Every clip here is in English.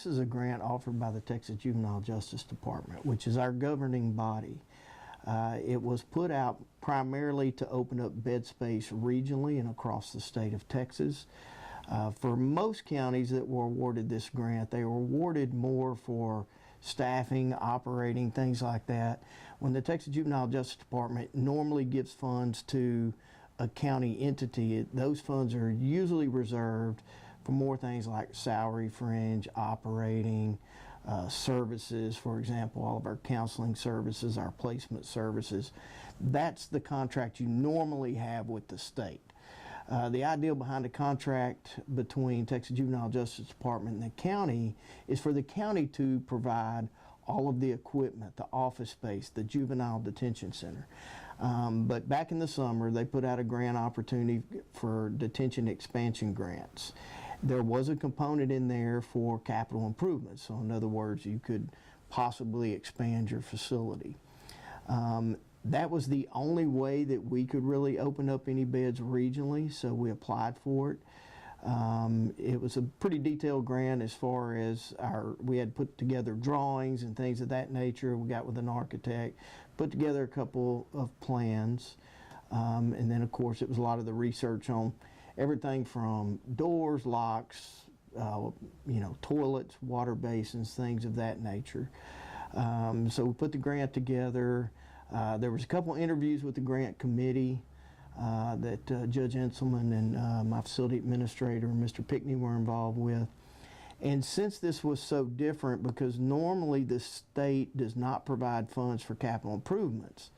this is a grant offered by the Texas Juvenile Justice Department, which is our governing body. It was put out primarily to open up bed space regionally and across the state of Texas. For most counties that were awarded this grant, they were awarded more for staffing, operating, things like that. When the Texas Juvenile Justice Department normally gives funds to a county entity, those funds are usually reserved for more things like salary, fringe, operating, services. For example, all of our counseling services, our placement services. That's the contract you normally have with the state. The idea behind the contract between Texas Juvenile Justice Department and the county is for the county to provide all of the equipment, the office space, the juvenile detention center. But back in the summer, they put out a grant opportunity for detention expansion grants. There was a component in there for capital improvements. So in other words, you could possibly expand your facility. That was the only way that we could really open up any beds regionally, so we applied for it. It was a pretty detailed grant as far as we had put together drawings and things of that nature. We got with an architect, put together a couple of plans, and then of course it was a lot of the research on everything from doors, locks, toilets, water basins, things of that nature. So we put the grant together. There was a couple interviews with the grant committee that Judge Enselman and my facility administrator, Mr. Pickney, were involved with. And since this was so different, because normally the state does not provide funds for capital improvements,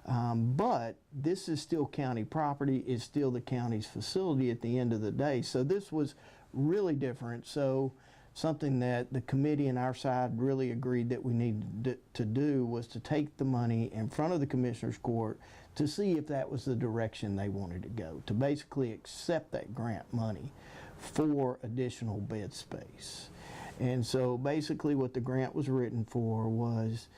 but this is still county property, it's still the county's facility at the end of the day. So this was really different. So something that the committee and our side really agreed that we needed to do was to take the money in front of the Commissioner's Court to see if that was the direction they wanted to go, to basically accept that grant money for additional bed space. And so basically what the grant was written for was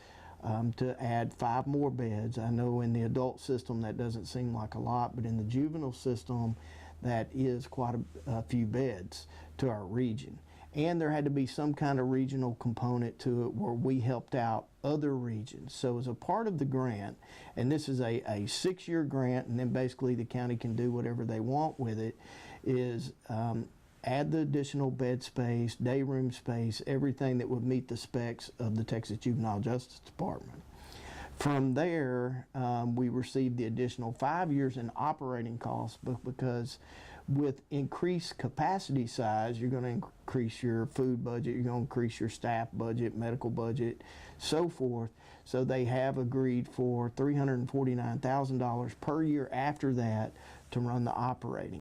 to add 5 more beds. I know in the adult system that doesn't seem like a lot, but in the juvenile system that is quite a few beds to our region. And there had to be some kind of regional component to it where we helped out other regions. So as a part of the grant, and this is a 6-year grant, and then basically the county can do whatever they want with it, is add the additional bed space, day room space, everything that would meet the specs of the Texas Juvenile Justice Department. From there, we received the additional 5 years in operating costs, but because with increased capacity size, you're going to increase your food budget, you're going to increase your staff budget, medical budget, so forth. So they have agreed for $349,000 per year after that to run the operating.